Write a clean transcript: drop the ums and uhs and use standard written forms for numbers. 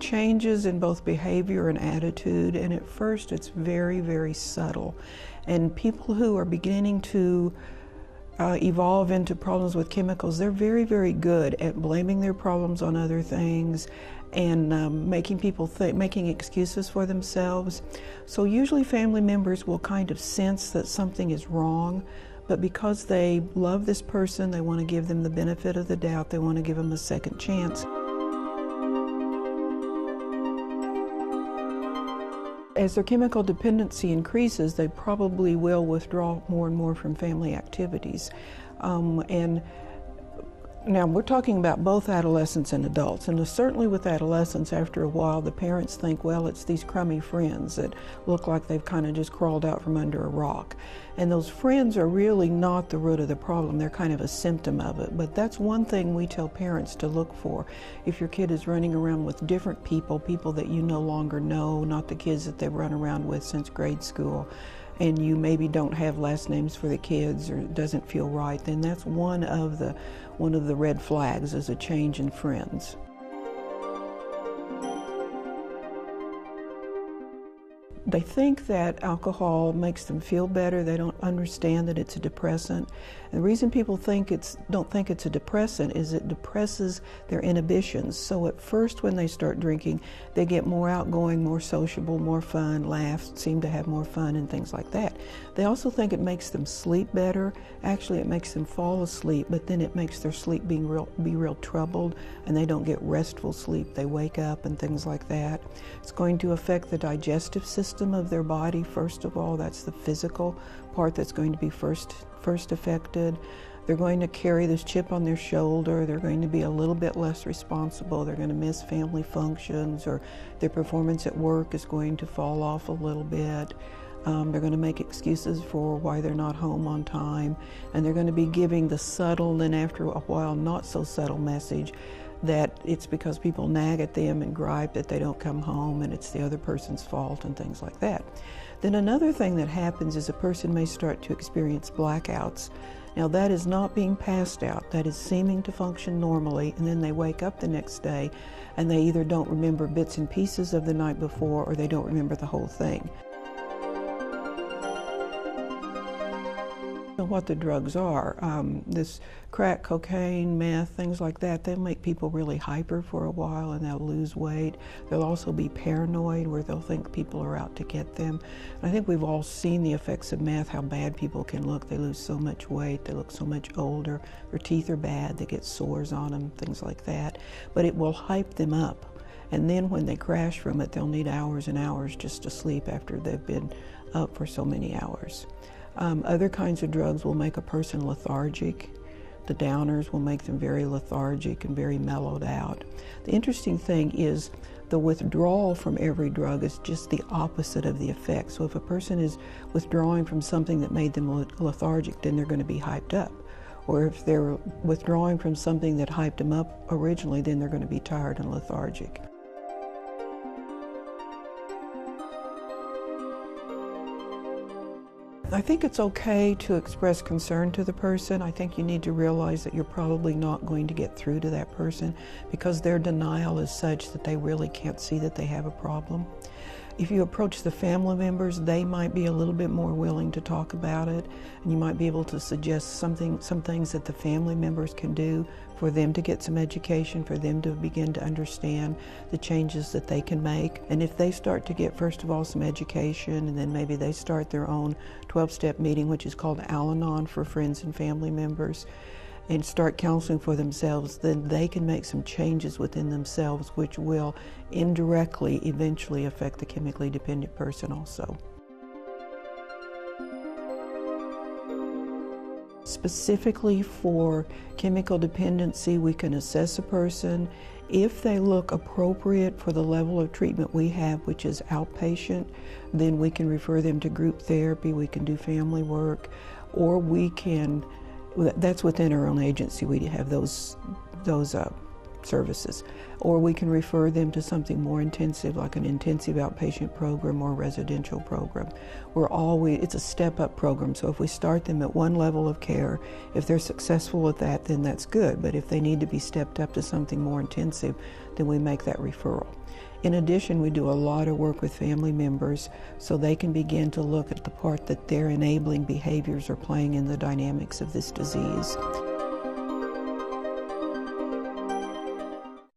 Changes in both behavior and attitude, and at first it's very, very subtle. And people who are beginning to evolve into problems with chemicals, they're very, very good at blaming their problems on other things and making excuses for themselves. So usually family members will kind of sense that something is wrong, but because they love this person, they want to give them the benefit of the doubt, they want to give them a second chance. As their chemical dependency increases, they probably will withdraw more and more from family activities. And now we're talking about both adolescents and adults, and certainly with adolescents, after a while, the parents think, well, it's these crummy friends that look like they've kind of just crawled out from under a rock. And those friends are really not the root of the problem. They're kind of a symptom of it. But that's one thing we tell parents to look for. If your kid is running around with different people that you no longer know, not the kids that they've run around with since grade school, and you maybe don't have last names for the kids or it doesn't feel right, then that's one of the red flags, is a change in friends. They think that alcohol makes them feel better. They don't understand that it's a depressant. And the reason people don't think it's a depressant is it depresses their inhibitions. So at first when they start drinking, they get more outgoing, more sociable, more fun, laugh, seem to have more fun and things like that. They also think it makes them sleep better. Actually, it makes them fall asleep, but then it makes their sleep be real troubled, and they don't get restful sleep. They wake up and things like that. It's going to affect the digestive system of their body. First of all, that's the physical part that's going to be first affected. They're going to carry this chip on their shoulder. They're going to be a little bit less responsible. They're going to miss family functions, or their performance at work is going to fall off a little bit. They're going to make excuses for why they're not home on time, and they're going to be giving the subtle and after a while not so subtle message that it's because people nag at them and gripe that they don't come home and it's the other person's fault and things like that. Then another thing that happens is a person may start to experience blackouts. Now that is not being passed out, that is seeming to function normally, and then they wake up the next day and they either don't remember bits and pieces of the night before or they don't remember the whole thing. What the drugs are, this crack, cocaine, meth, things like that, they'll make people really hyper for a while and they'll lose weight. They'll also be paranoid, where they'll think people are out to get them. And I think we've all seen the effects of meth, how bad people can look. They lose so much weight, they look so much older, their teeth are bad, they get sores on them, things like that. But it will hype them up. And then when they crash from it, they'll need hours and hours just to sleep after they've been up for so many hours. Other kinds of drugs will make a person lethargic. The downers will make them very lethargic and very mellowed out. The interesting thing is the withdrawal from every drug is just the opposite of the effect. So if a person is withdrawing from something that made them lethargic, then they're going to be hyped up. Or if they're withdrawing from something that hyped them up originally, then they're going to be tired and lethargic. I think it's okay to express concern to the person. I think you need to realize that you're probably not going to get through to that person because their denial is such that they really can't see that they have a problem. If you approach the family members, they might be a little bit more willing to talk about it, and you might be able to suggest some things that the family members can do for them to get some education, for them to begin to understand the changes that they can make. And if they start to get, first of all, some education, and then maybe they start their own 12-step meeting, which is called Al-Anon for friends and family members, and start counseling for themselves, then they can make some changes within themselves which will indirectly eventually affect the chemically dependent person also. Specifically for chemical dependency, we can assess a person. If they look appropriate for the level of treatment we have, which is outpatient, then we can refer them to group therapy, we can do family work, or we can, that's within our own agency, we have those services, or we can refer them to something more intensive, like an intensive outpatient program or residential program. It's a step-up program, so if we start them at one level of care, if they're successful with that, then that's good, but if they need to be stepped up to something more intensive, then we make that referral. In addition, we do a lot of work with family members so they can begin to look at the part that their enabling behaviors are playing in the dynamics of this disease.